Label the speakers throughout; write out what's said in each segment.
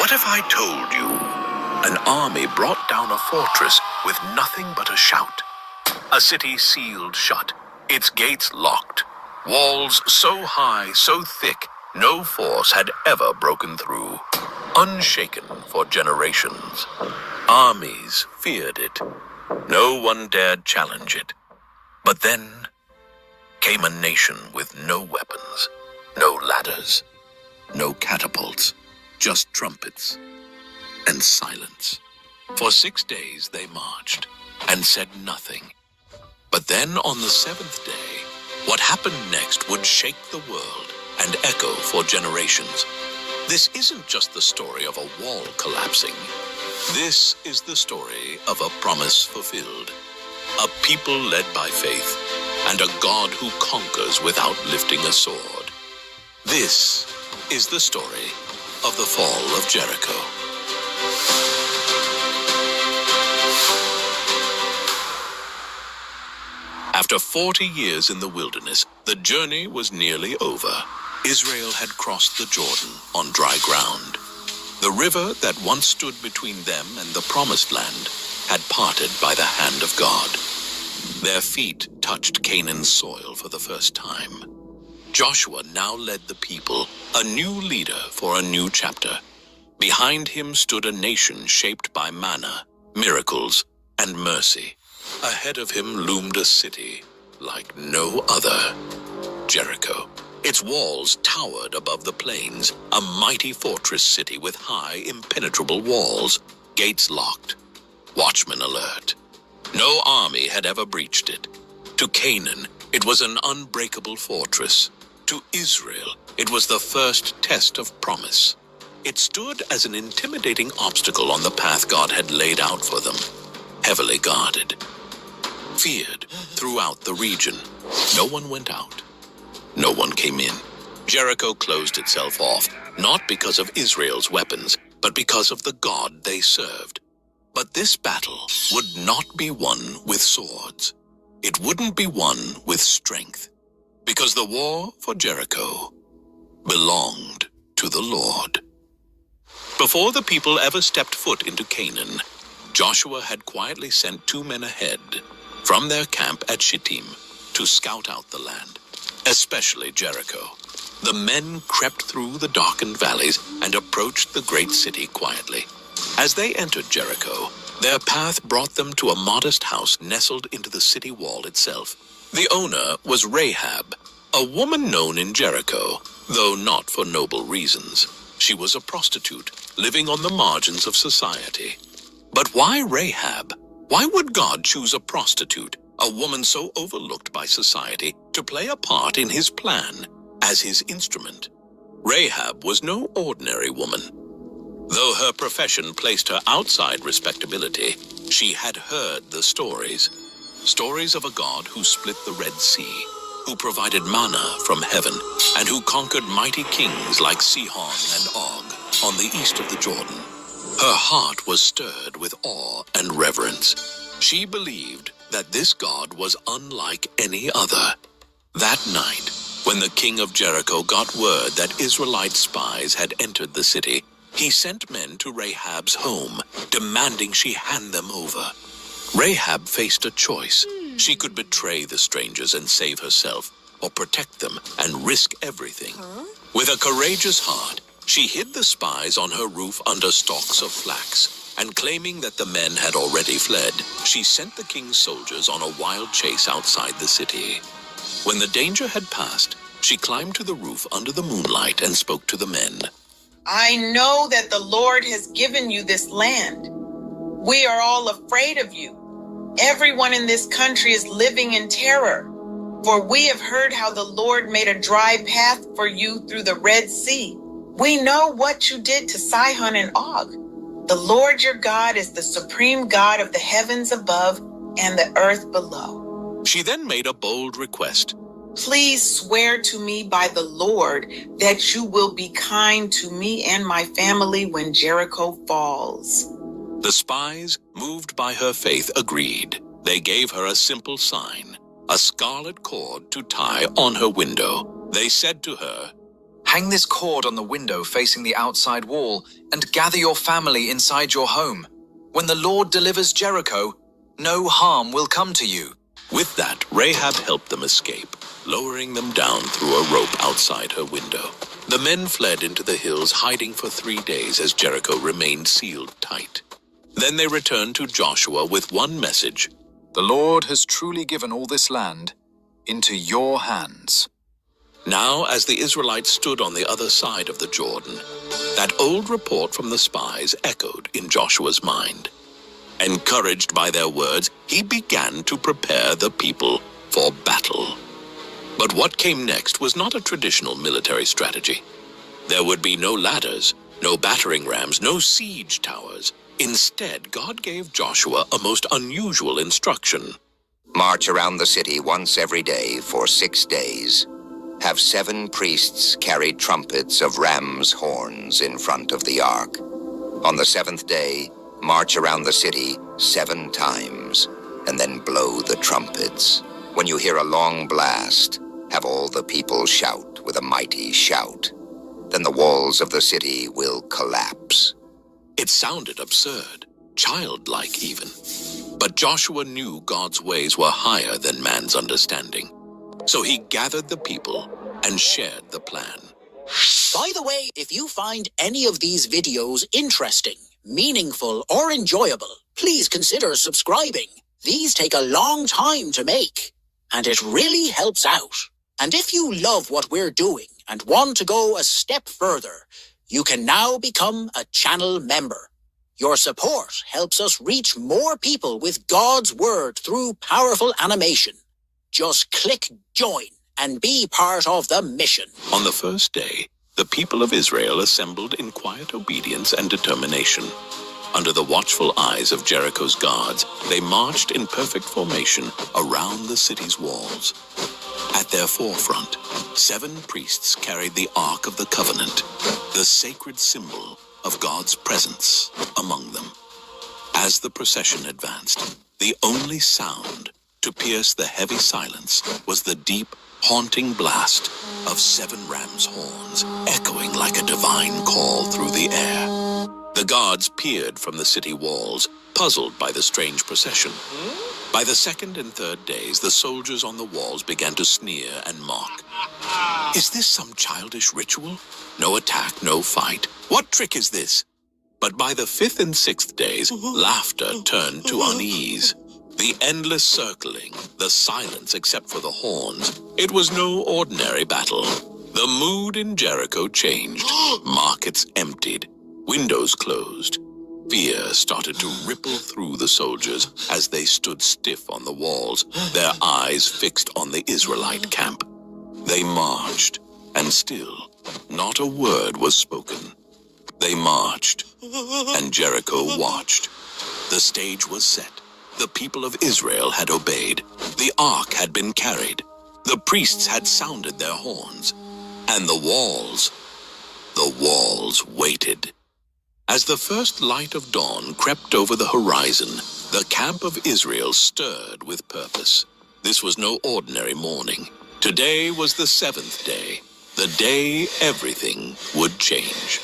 Speaker 1: What if I told you an army brought down a fortress with nothing but a shout? A city sealed shut, its gates locked, walls so high, so thick, no force had ever broken through. Unshaken for generations, armies feared it. No one dared challenge it. But then came a nation with no weapons, no ladders, no catapults, just trumpets and silence. For 6 days they marched and said nothing. But then on the seventh day, what happened next would shake the world and echo for generations. This isn't just the story of a wall collapsing. This is the story of a promise fulfilled, a people led by faith, and a God who conquers without lifting a sword. This is the story of the fall of Jericho. After 40 years in the wilderness, the journey was nearly over. Israel had crossed the Jordan on dry ground. The river that once stood between them and the promised land had parted by the hand of God. Their feet touched Canaan's soil for the first time. Joshua now led the people, a new leader for a new chapter. Behind him stood a nation shaped by manna, miracles, and mercy. Ahead of him loomed a city like no other, Jericho. Its walls towered above the plains, a mighty fortress city with high, impenetrable walls, gates locked, watchmen alert. No army had ever breached it. To Canaan, it was an unbreakable fortress. To Israel, it was the first test of promise. It stood as an intimidating obstacle on the path God had laid out for them, heavily guarded. Feared throughout the region, no one went out. No one came in. Jericho closed itself off, not because of Israel's weapons, but because of the God they served. But this battle would not be won with swords. It wouldn't be won with strength, because the war for Jericho belonged to the Lord. Before the people ever stepped foot into Canaan, Joshua had quietly sent 2 men ahead from their camp at Shittim to scout out the land, especially Jericho. The men crept through the darkened valleys and approached the great city quietly. As they entered Jericho, their path brought them to a modest house nestled into the city wall itself. The owner was Rahab, a woman known in Jericho, though not for noble reasons. She was a prostitute, living on the margins of society. But why Rahab? Why would God choose a prostitute, a woman so overlooked by society, to play a part in his plan as his instrument? Rahab was no ordinary woman. Though her profession placed her outside respectability, she had heard the stories. Stories of a God who split the Red Sea, who provided manna from heaven, and who conquered mighty kings like Sihon and Og on the east of the Jordan. Her heart was stirred with awe and reverence. She believed that this God was unlike any other. That night, when the king of Jericho got word that Israelite spies had entered the city, he sent men to Rahab's home, demanding she hand them over. Rahab faced a choice. She could betray the strangers and save herself, or protect them and risk everything. With a courageous heart, she hid the spies on her roof under stalks of flax, and claiming that the men had already fled, she sent the king's soldiers on a wild chase outside the city. When the danger had passed, she climbed to the roof under the moonlight and spoke to the men.
Speaker 2: I know that the Lord has given you this land. We are all afraid of you. Everyone in this country is living in terror, for we have heard how the Lord made a dry path for you through the Red Sea. We know what you did to Sihon and Og. The Lord your God is the supreme God of the heavens above and the earth below.
Speaker 1: She then made a bold request.
Speaker 2: Please swear to me by the Lord that you will be kind to me and my family when Jericho falls.
Speaker 1: The spies, moved by her faith, agreed. They gave her a simple sign, a scarlet cord to tie on her window. They said to her,
Speaker 3: Hang this cord on the window facing the outside wall and gather your family inside your home. When the Lord delivers Jericho, no harm will come to you."
Speaker 1: With that, Rahab helped them escape, lowering them down through a rope outside her window. The men fled into the hills, hiding for 3 days as Jericho remained sealed tight. Then they returned to Joshua with one message:
Speaker 3: "The Lord has truly given all this land into your hands."
Speaker 1: Now, as the Israelites stood on the other side of the Jordan, that old report from the spies echoed in Joshua's mind. Encouraged by their words, he began to prepare the people for battle. But what came next was not a traditional military strategy. There would be no ladders, no battering rams, no siege towers. Instead, God gave Joshua a most unusual instruction.
Speaker 4: "March around the city once every day for 6 days. Have 7 priests carry trumpets of ram's horns in front of the ark. On the 7th day, march around the city 7 times, and then blow the trumpets. When you hear a long blast, have all the people shout with a mighty shout. Then the walls of the city will collapse."
Speaker 1: It sounded absurd, childlike even. But Joshua knew God's ways were higher than man's understanding. So he gathered the people and shared the plan.
Speaker 5: By the way, if you find any of these videos interesting, meaningful, or enjoyable, please consider subscribing. These take a long time to make, and it really helps out. And if you love what we're doing and want to go a step further, you can now become a channel member. Your support helps us reach more people with God's Word through powerful animation. Just click join and be part of the mission.
Speaker 1: On the first day, the people of Israel assembled in quiet obedience and determination. Under the watchful eyes of Jericho's guards, they marched in perfect formation around the city's walls. At their forefront, 7 priests carried the Ark of the Covenant, the sacred symbol of God's presence among them. As the procession advanced, the only sound to pierce the heavy silence was the deep, haunting blast of 7 ram's horns, echoing like a divine call through the air. The guards peered from the city walls, puzzled by the strange procession. By the 2nd and 3rd days, the soldiers on the walls began to sneer and mock. Is this some childish ritual? No attack, no fight. What trick is this? But by the 5th and 6th days, laughter turned to unease. The endless circling, the silence except for the horns. It was no ordinary battle. The mood in Jericho changed. Markets emptied. Windows closed. Fear started to ripple through the soldiers as they stood stiff on the walls, their eyes fixed on the Israelite camp. They marched, and still, not a word was spoken. They marched, and Jericho watched. The stage was set. The people of Israel had obeyed. The ark had been carried. The priests had sounded their horns. And the walls waited. As the first light of dawn crept over the horizon, the camp of Israel stirred with purpose. This was no ordinary morning. Today was the 7th day, the day everything would change.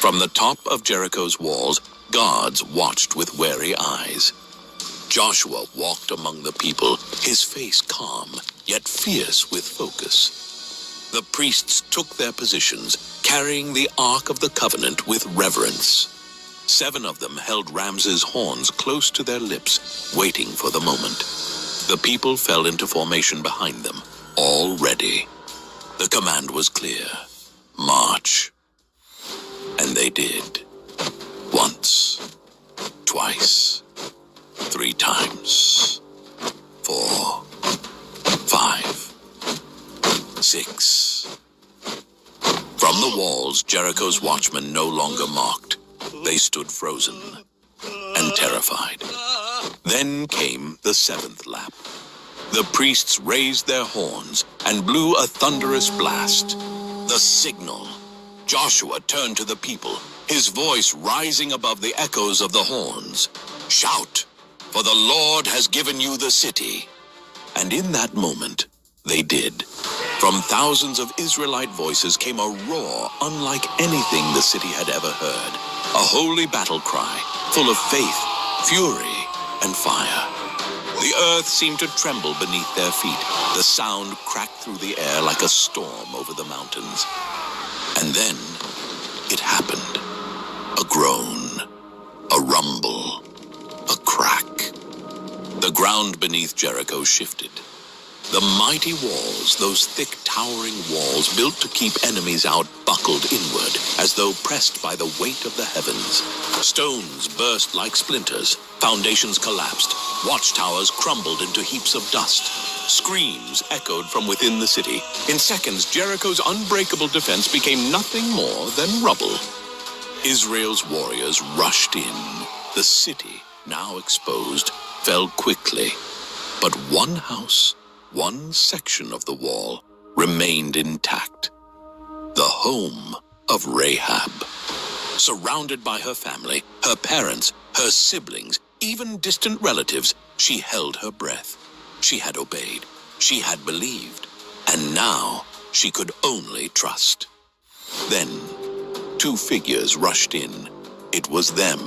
Speaker 1: From the top of Jericho's walls, guards watched with wary eyes. Joshua walked among the people, his face calm, yet fierce with focus. The priests took their positions, carrying the Ark of the Covenant with reverence. 7 of them held Ramses' horns close to their lips, waiting for the moment. The people fell into formation behind them, all ready. The command was clear: march. And they did. Once, twice, 3 times, 4, 5, 6. From the walls, Jericho's watchmen no longer mocked. They stood frozen and terrified. Then came the 7th lap. The priests raised their horns and blew a thunderous blast. The signal. Joshua turned to the people, his voice rising above the echoes of the horns. Shout, for the Lord has given you the city. And in that moment, they did. From thousands of Israelite voices came a roar unlike anything the city had ever heard. A holy battle cry, full of faith, fury, and fire. The earth seemed to tremble beneath their feet. The sound cracked through the air like a storm over the mountains. And then it happened. A groan, a rumble, a crack. The ground beneath Jericho shifted. The mighty walls, those thick, towering walls built to keep enemies out, buckled inward, as though pressed by the weight of the heavens. Stones burst like splinters, foundations collapsed, watchtowers crumbled into heaps of dust. Screams echoed from within the city. In seconds, Jericho's unbreakable defense became nothing more than rubble. Israel's warriors rushed in. The city, now exposed, fell quickly. But one house, one section of the wall, remained intact. The home of Rahab. Surrounded by her family, her parents, her siblings, even distant relatives, she held her breath. She had obeyed. She had believed. And now she could only trust. Then, two figures rushed in. It was them.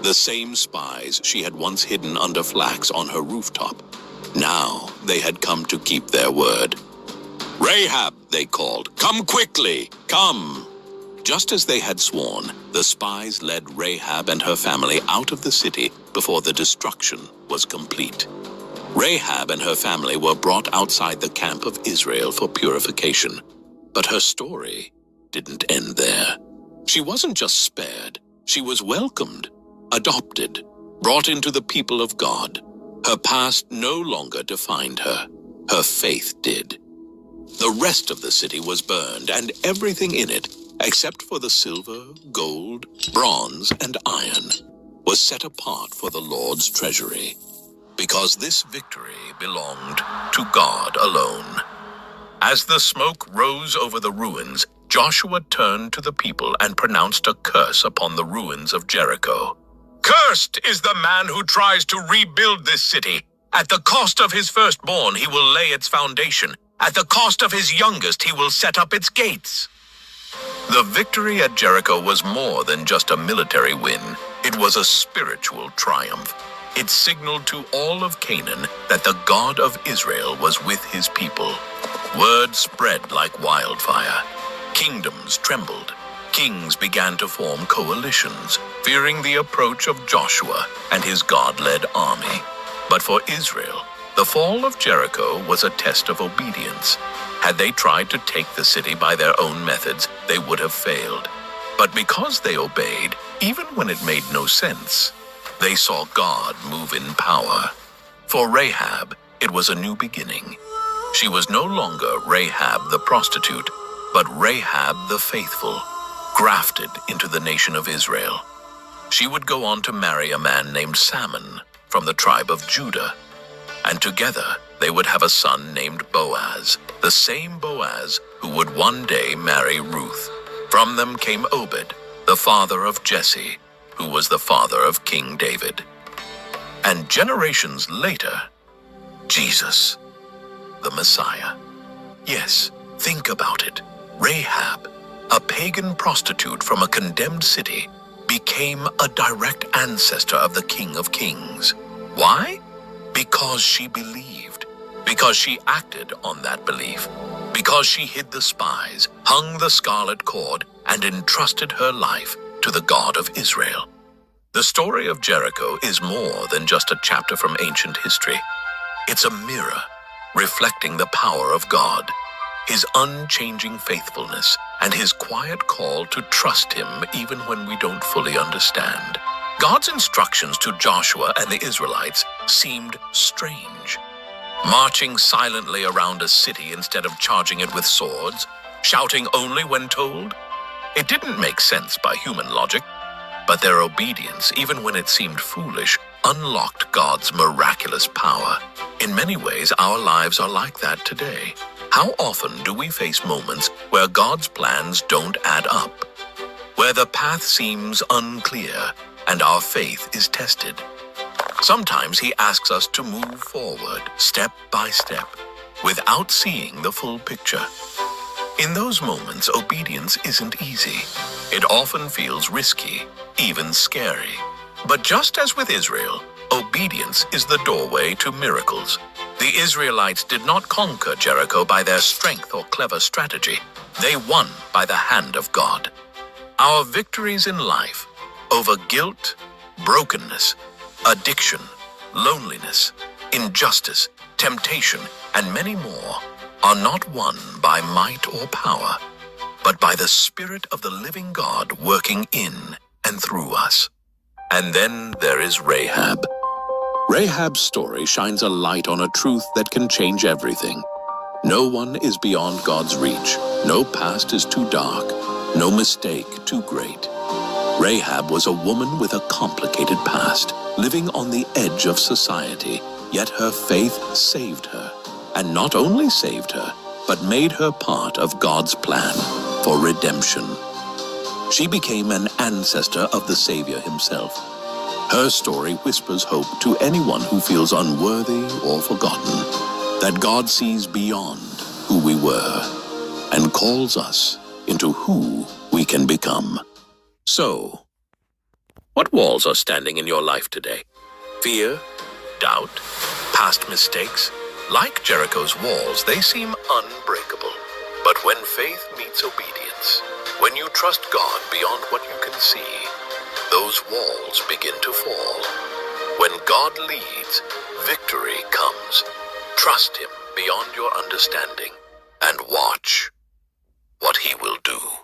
Speaker 1: The same spies she had once hidden under flax on her rooftop. Now they had come to keep their word. "Rahab," they called. "Come quickly, come!" Just as they had sworn, the spies led Rahab and her family out of the city before the destruction was complete. Rahab and her family were brought outside the camp of Israel for purification. But her story didn't end there. She wasn't just spared. She was welcomed, adopted, brought into the people of God. Her past no longer defined her. Her faith did. The rest of the city was burned, and everything in it, except for the silver, gold, bronze, and iron, was set apart for the Lord's treasury, because this victory belonged to God alone. As the smoke rose over the ruins, Joshua turned to the people and pronounced a curse upon the ruins of Jericho. "Cursed is the man who tries to rebuild this city. At the cost of his firstborn, he will lay its foundation. At the cost of his youngest, he will set up its gates." The victory at Jericho was more than just a military win. It was a spiritual triumph. It signaled to all of Canaan that the God of Israel was with his people. Word spread like wildfire. Kingdoms trembled. Kings began to form coalitions, fearing the approach of Joshua and his God-led army. But for Israel, the fall of Jericho was a test of obedience. Had they tried to take the city by their own methods, they would have failed. But because they obeyed, even when it made no sense, they saw God move in power. For Rahab, it was a new beginning. She was no longer Rahab the prostitute, but Rahab the faithful, grafted into the nation of Israel. She would go on to marry a man named Salmon from the tribe of Judah, and together they would have a son named Boaz, the same Boaz who would one day marry Ruth. From them came Obed, the father of Jesse, who was the father of King David. And generations later, Jesus, the Messiah. Yes, think about it. Rahab, a pagan prostitute from a condemned city, became a direct ancestor of the King of Kings. Why? Because she believed. Because she acted on that belief. Because she hid the spies, hung the scarlet cord, and entrusted her life to the God of Israel. The story of Jericho is more than just a chapter from ancient history. It's a mirror reflecting the power of God, his unchanging faithfulness, and his quiet call to trust him even when we don't fully understand. God's instructions to Joshua and the Israelites seemed strange. Marching silently around a city instead of charging it with swords, shouting only when told. It didn't make sense by human logic, but their obedience, even when it seemed foolish, unlocked God's miraculous power. In many ways, our lives are like that today. How often do we face moments where God's plans don't add up, where the path seems unclear and our faith is tested? Sometimes he asks us to move forward, step by step, without seeing the full picture. In those moments, obedience isn't easy. It often feels risky, even scary. But just as with Israel, obedience is the doorway to miracles. The Israelites did not conquer Jericho by their strength or clever strategy. They won by the hand of God. Our victories in life over guilt, brokenness, addiction, loneliness, injustice, temptation, and many more are not won by might or power, but by the Spirit of the living God working in and through us. And then there is Rahab. Rahab's story shines a light on a truth that can change everything. No one is beyond God's reach. No past is too dark. No mistake too great. Rahab was a woman with a complicated past, living on the edge of society, yet her faith saved her. And not only saved her, but made her part of God's plan for redemption. She became an ancestor of the Savior himself. Her story whispers hope to anyone who feels unworthy or forgotten, that God sees beyond who we were and calls us into who we can become. So, what walls are standing in your life today? Fear? Doubt? Past mistakes? Like Jericho's walls, they seem unbreakable. But when faith meets obedience, when you trust God beyond what you can see, those walls begin to fall. When God leads, victory comes. Trust Him beyond your understanding and watch what He will do.